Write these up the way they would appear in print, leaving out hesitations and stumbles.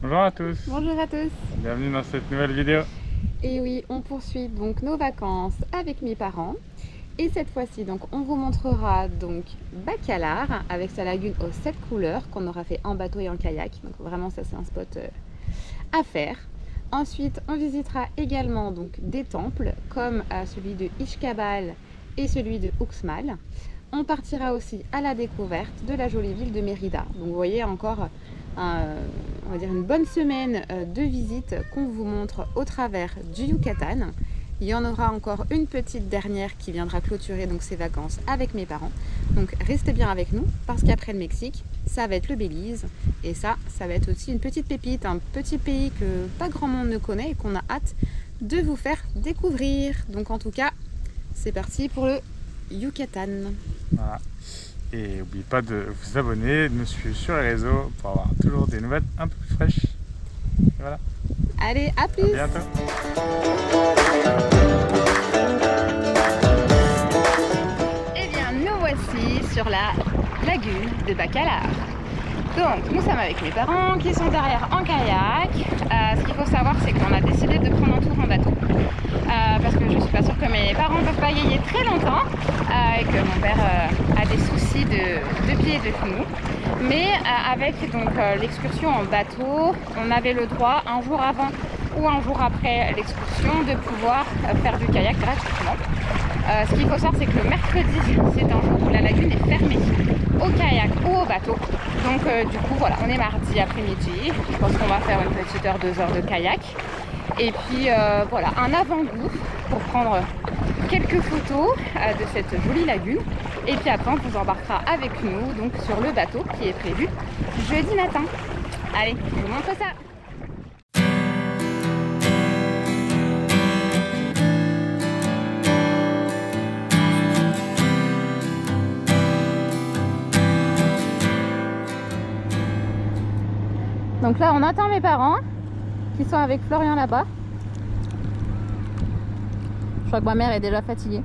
Bonjour à tous. Bonjour à tous. Bienvenue dans cette nouvelle vidéo. Et oui, on poursuit donc nos vacances avec mes parents. Et cette fois-ci, donc, on vous montrera donc Bacalar avec sa lagune aux 7 couleurs qu'on aura fait en bateau et en kayak. Donc vraiment, ça c'est un spot à faire. Ensuite, on visitera également donc des temples comme celui de Ishkabal et celui de Uxmal. On partira aussi à la découverte de la jolie ville de Mérida. Donc vous voyez encore on va dire une bonne semaine de visite qu'on vous montre au travers du Yucatan. Il y en aura encore une petite dernière qui viendra clôturer donc ces vacances avec mes parents. Donc restez bien avec nous parce qu'après le Mexique, ça va être le Belize. Et ça va être aussi une petite pépite, un petit pays que pas grand monde ne connaît et qu'on a hâte de vous faire découvrir. Donc en tout cas, c'est parti pour le Yucatan. Voilà. Et n'oubliez pas de vous abonner, de nous suivre sur les réseaux pour avoir toujours des nouvelles un peu plus fraîches. Et voilà. Allez, à plus! À bientôt! Eh bien, nous voici sur la lagune de Bacalar. Donc, nous sommes avec mes parents qui sont derrière en kayak. Ce qu'il faut savoir, c'est qu'on a décidé de prendre un tour en bateau. Parce que je suis pas sûre que mes parents ne peuvent pas y aller très longtemps et que mon père a des soucis de pieds et de genoux. Mais avec l'excursion en bateau, on avait le droit un jour avant ou un jour après l'excursion de pouvoir faire du kayak gratuitement. Ce qu'il faut savoir, c'est que le mercredi, c'est un jour où la lagune est fermée au kayak ou au bateau. Donc du coup, voilà, on est mardi après-midi. Je pense qu'on va faire une petite heure, 2 heures de kayak. Et puis voilà, un avant-goût pour prendre quelques photos de cette jolie lagune. Et puis après, on vous embarquera avec nous donc sur le bateau qui est prévu jeudi matin. Allez, je vous montre ça. Donc là, on attend mes parents qui sont avec Florian là-bas. Je crois que ma mère est déjà fatiguée.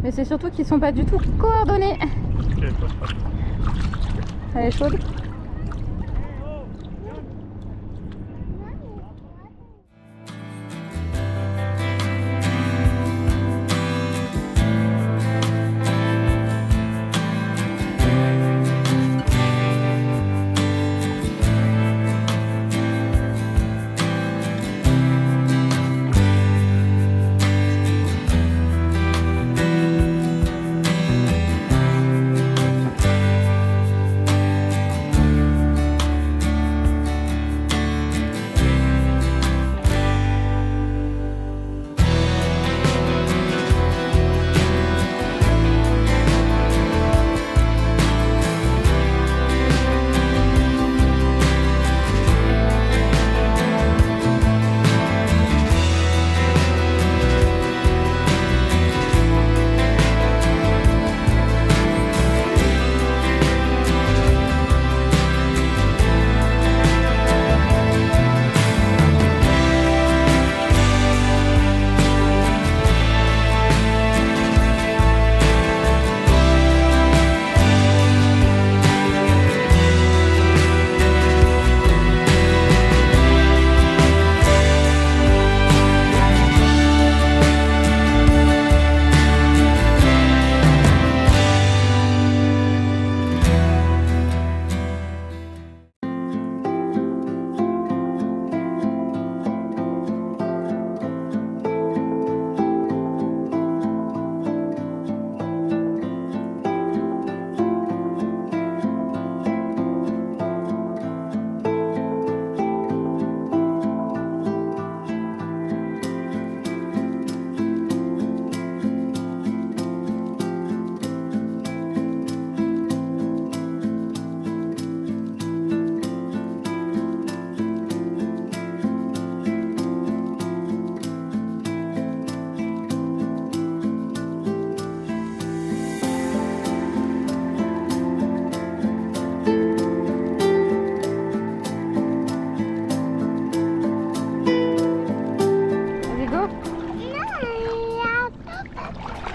Mais c'est surtout qu'ils sont pas du tout coordonnés. Elle est chaude.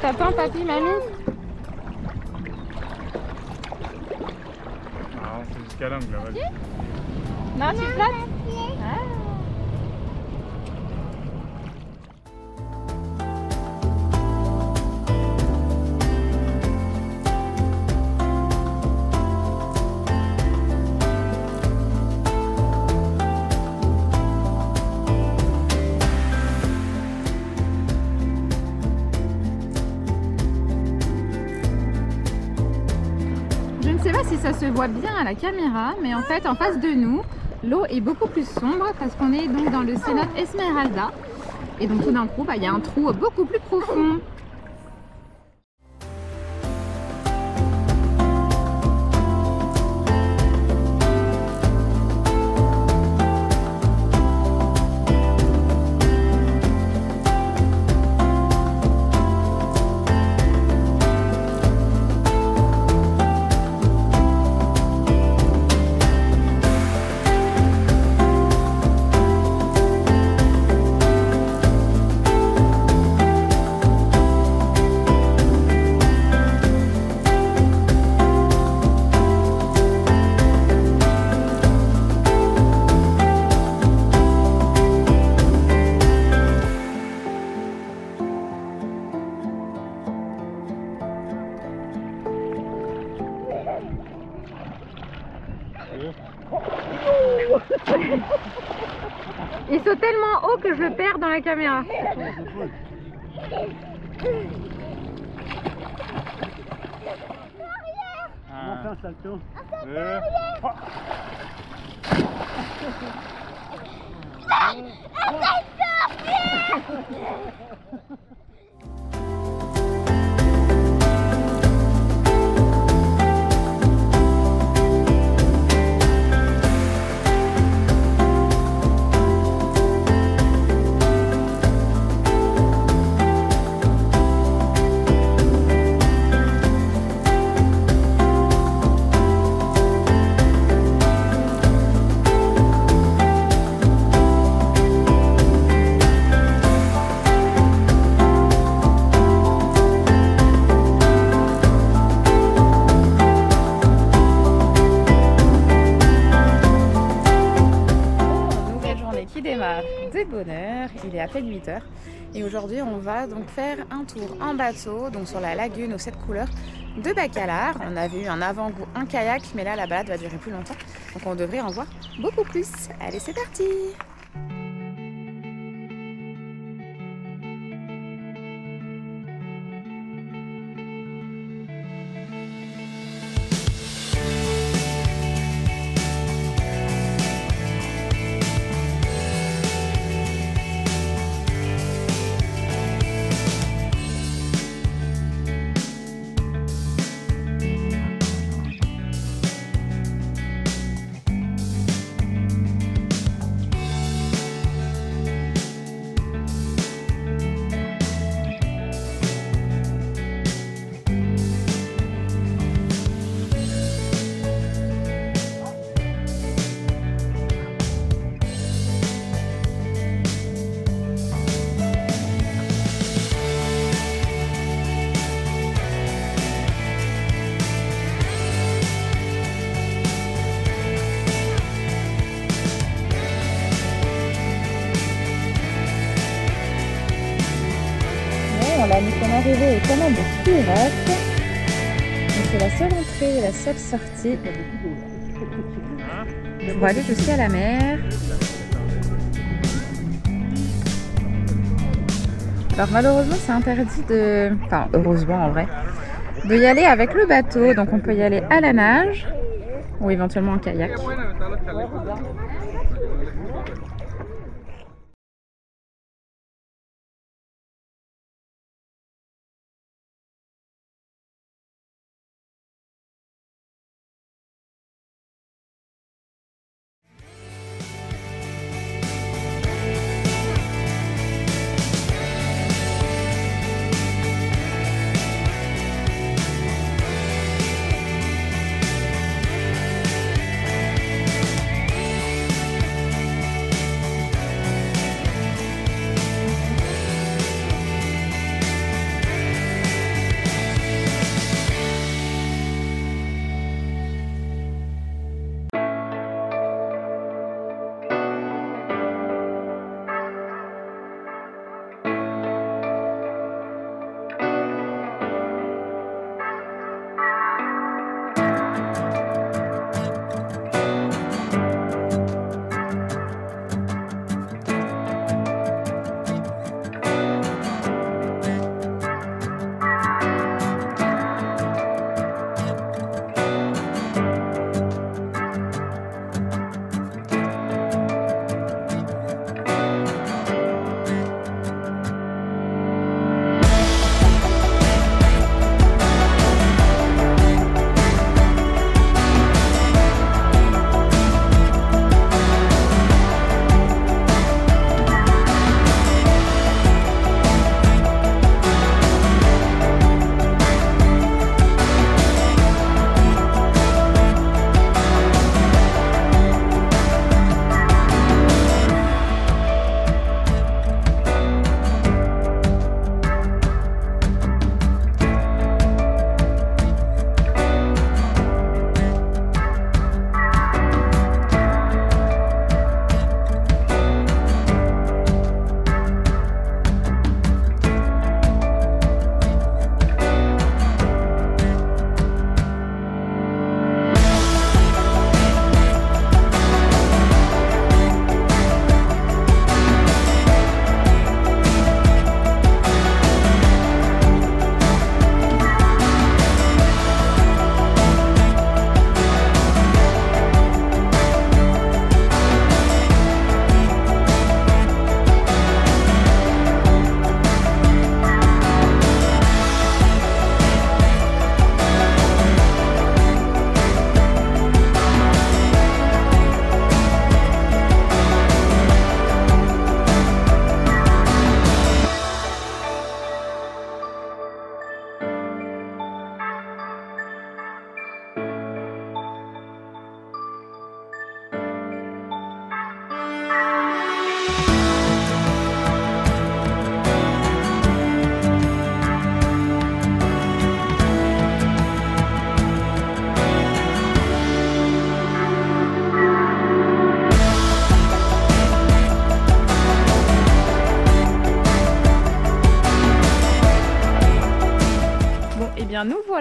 T'attends papy, mamie? Ah, petite calanque là, vas-y. Non, tu flottes. Ah. Je ne sais pas si ça se voit bien à la caméra, mais en fait en face de nous, l'eau est beaucoup plus sombre parce qu'on est donc dans le cénote Esmeralda. Et donc tout d'un coup, il y a un trou beaucoup plus profond. Il saute tellement haut que je le perds dans la caméra. On fait un salto. De bonheur, il est à peine 8 h et aujourd'hui on va donc faire un tour en bateau donc sur la lagune aux 7 couleurs de Bacalar. On avait eu un avant-goût en kayak, mais là la balade va durer plus longtemps, donc on devrait en voir beaucoup plus. Allez, c'est parti! Là, nous sommes arrivés au canal de Pirates. C'est la seule entrée et la seule sortie pour aller jusqu'à la mer. Alors malheureusement c'est interdit de... Enfin heureusement en vrai, de y aller avec le bateau. Donc on peut y aller à la nage ou éventuellement en kayak.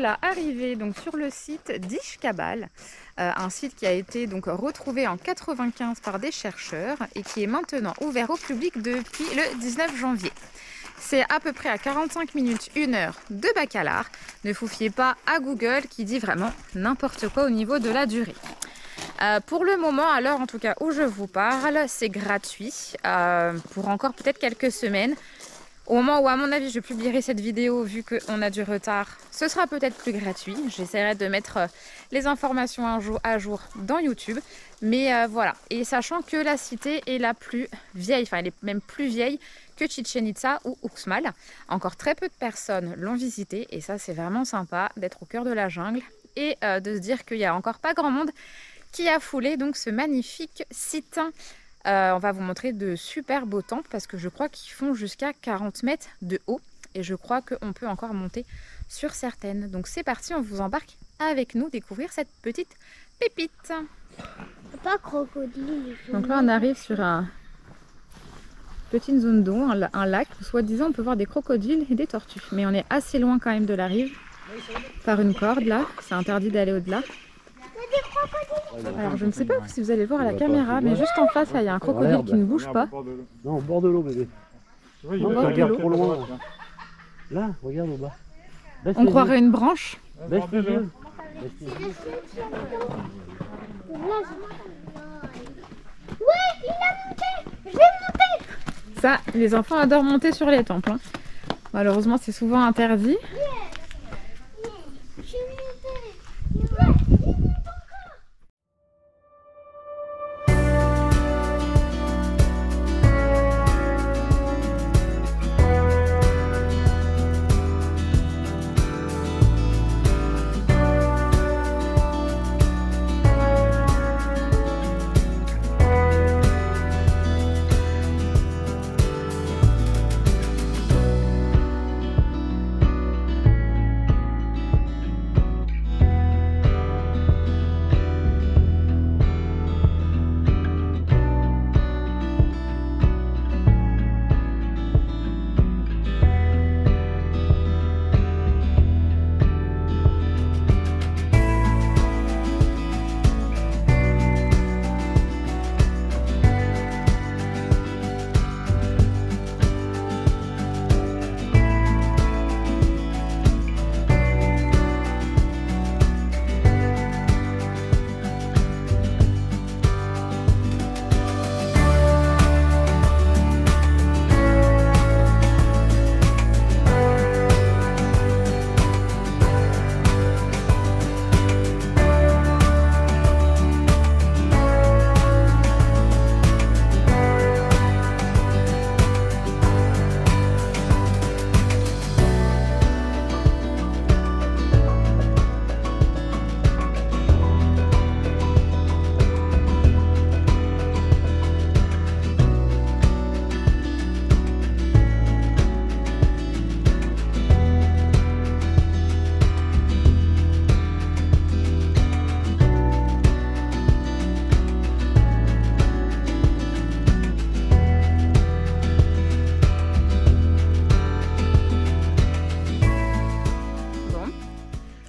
voilà, arrivés donc sur le site d'Ishkabal, un site qui a été donc retrouvé en 95 par des chercheurs et qui est maintenant ouvert au public depuis le 19 janvier. C'est à peu près à 45 minutes, 1 heure de Bacalar. Ne vous fiez pas à Google qui dit vraiment n'importe quoi au niveau de la durée. Pour le moment, à l'heure en tout cas où je vous parle, c'est gratuit pour encore peut-être quelques semaines. Au moment où, à mon avis, je publierai cette vidéo, vu qu'on a du retard, ce sera peut-être plus gratuit. J'essaierai de mettre les informations à jour dans YouTube. Mais voilà. Et sachant que la cité est la plus vieille, enfin elle est même plus vieille que Chichen Itza ou Uxmal. Encore très peu de personnes l'ont visité. Et ça, c'est vraiment sympa d'être au cœur de la jungle et de se dire qu'il n'y a encore pas grand monde qui a foulé donc ce magnifique site. On va vous montrer de super beaux temples parce que je crois qu'ils font jusqu'à 40 mètres de haut et je crois qu'on peut encore monter sur certaines. Donc c'est parti, on vous embarque avec nous découvrir cette petite pépite. Pas crocodile. Donc là on arrive sur une petite zone d'eau, un lac où soi-disant on peut voir des crocodiles et des tortues. Mais on est assez loin quand même de la rive par une corde là, c'est interdit d'aller au-delà. Alors je ne sais pas si vous allez le voir à la caméra, mais juste en face, il y a un crocodile qui ne bouge pas. Non, au bord de l'eau, bébé. Oui, Au bord de regarde l'eau. trop loin. Là, regarde au bas. Baisse On les croirait yeux. une branche. Baisse tes yeux. Baisse tes yeux. Ouais, il a monté. Je vais monter. Ça, les enfants adorent monter sur les temples, hein. Malheureusement, c'est souvent interdit. Je vais monter. Ouais, il monte encore.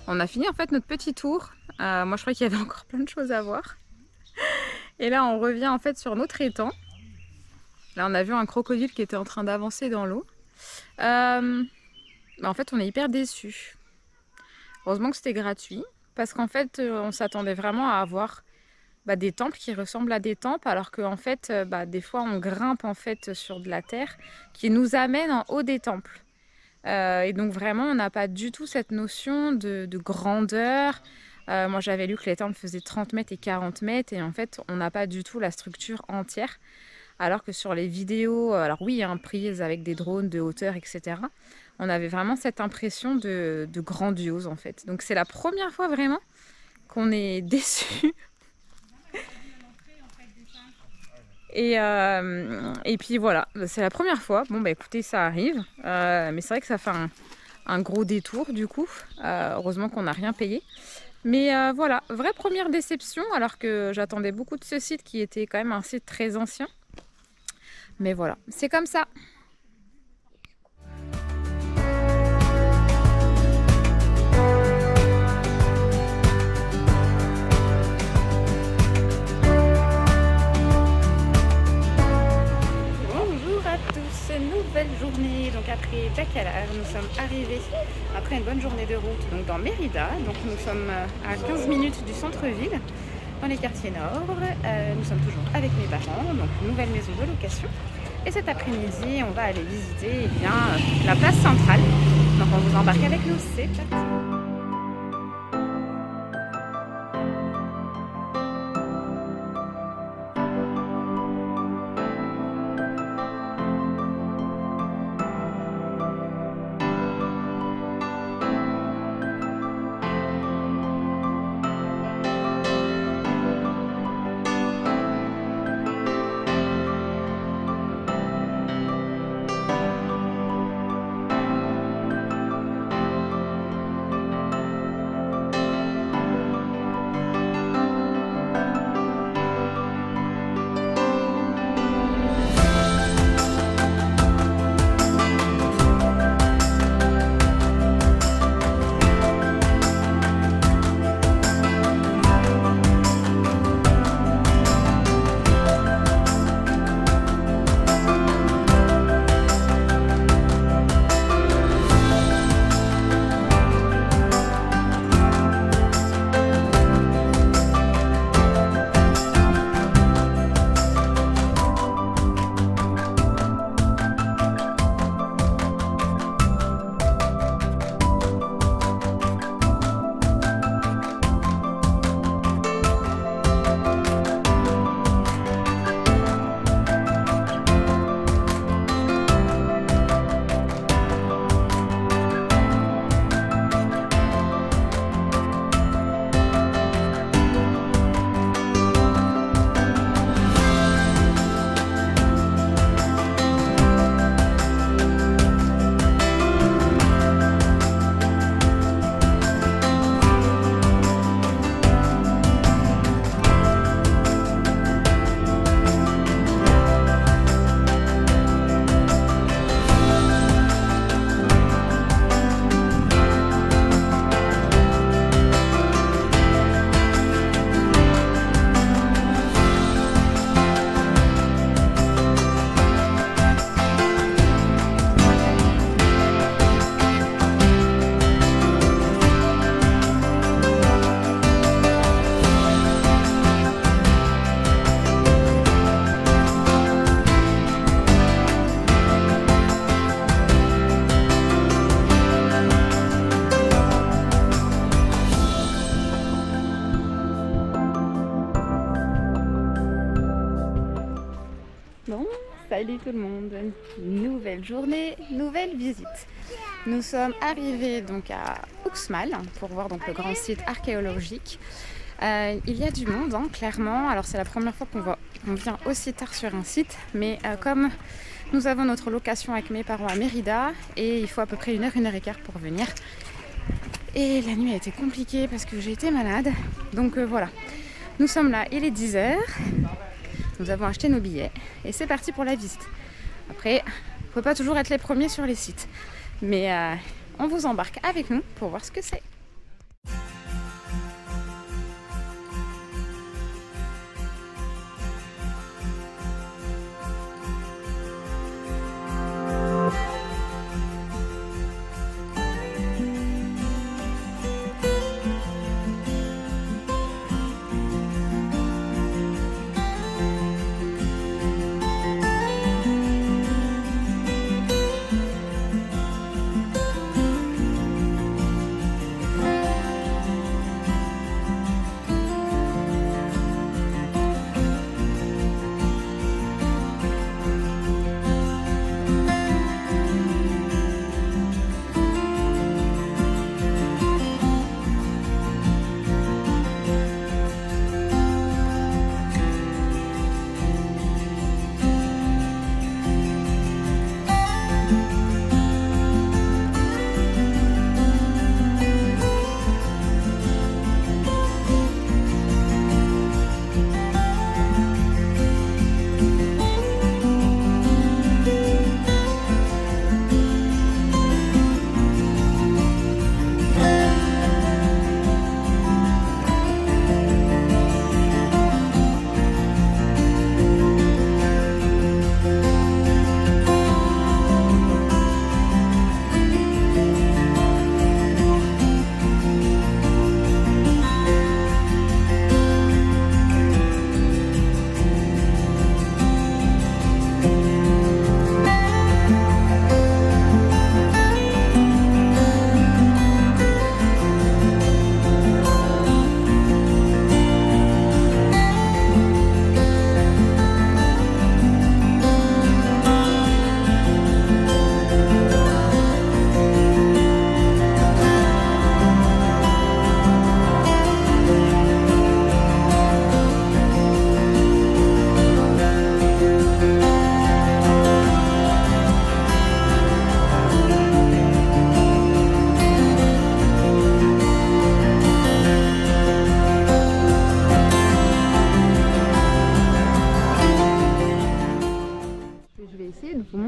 On a fini en fait notre petit tour. Moi je crois qu'il y avait encore plein de choses à voir. Et là on revient en fait sur notre étang. Là on a vu un crocodile qui était en train d'avancer dans l'eau. En fait on est hyper déçus. Heureusement que c'était gratuit. Parce qu'en fait on s'attendait vraiment à avoir des temples qui ressemblent à des temples. Alors qu'en fait des fois on grimpe en fait sur de la terre qui nous amène en haut des temples. Et donc vraiment on n'a pas du tout cette notion de grandeur. Moi j'avais lu que les temples faisaient 30 mètres et 40 mètres et en fait on n'a pas du tout la structure entière. Alors que sur les vidéos, alors oui, prises avec des drones de hauteur, etc. On avait vraiment cette impression de grandiose en fait. Donc c'est la première fois vraiment qu'on est déçus. Et puis voilà, c'est la première fois. Bon écoutez, ça arrive. Mais c'est vrai que ça fait un gros détour du coup. Heureusement qu'on n'a rien payé. Mais voilà, vraie première déception alors que j'attendais beaucoup de ce site qui était quand même un site très ancien. Mais voilà, c'est comme ça. Bacalar. Nous sommes arrivés après une bonne journée de route donc dans Mérida. Donc nous sommes à 15 minutes du centre-ville, dans les quartiers nord. Nous sommes toujours avec mes parents, donc nouvelle maison de location. Et cet après-midi, on va aller visiter la place centrale. Donc on vous embarque avec nous, c'est parti. Bon, salut tout le monde, nouvelle journée, nouvelle visite. Nous sommes arrivés donc à Uxmal pour voir donc le grand site archéologique. Il y a du monde, hein, clairement. Alors c'est la première fois qu'on vient aussi tard sur un site, mais comme nous avons notre location avec mes parents à Mérida et il faut à peu près 1 heure et quart pour venir. Et la nuit a été compliquée parce que j'ai été malade. Donc voilà, nous sommes là, il est 10 h. Nous avons acheté nos billets et c'est parti pour la visite. Après, il ne faut pas toujours être les premiers sur les sites. Mais on vous embarque avec nous pour voir ce que c'est.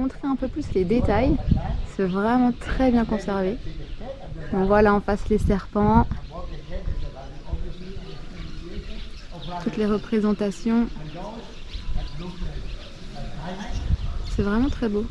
montrer un peu plus les détails. C'est vraiment très bien conservé. On voit là en face les serpents. Toutes les représentations. C'est vraiment très beau.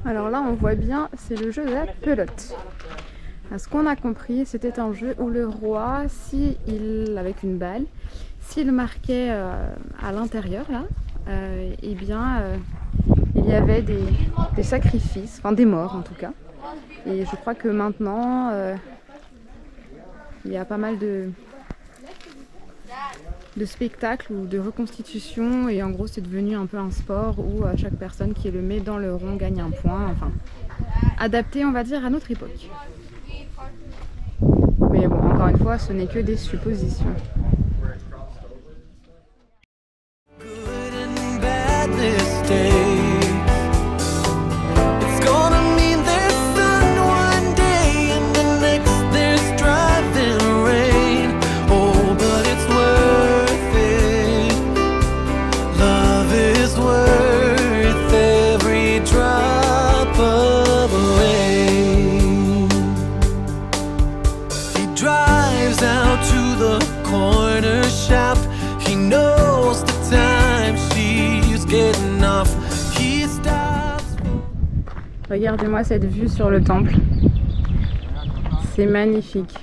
Alors là on voit bien, c'est le jeu de la pelote. À ce qu'on a compris, c'était un jeu où le roi, avec une balle, s'il marquait à l'intérieur là, eh bien il y avait des sacrifices, enfin des morts en tout cas. Et je crois que maintenant il y a pas mal de spectacles ou de reconstitutions, et en gros c'est devenu un peu un sport où chaque personne qui le met dans le rond gagne un point, enfin adapté on va dire à notre époque. Mais bon, encore une fois, ce n'est que des suppositions. Regardez-moi cette vue sur le temple. C'est magnifique.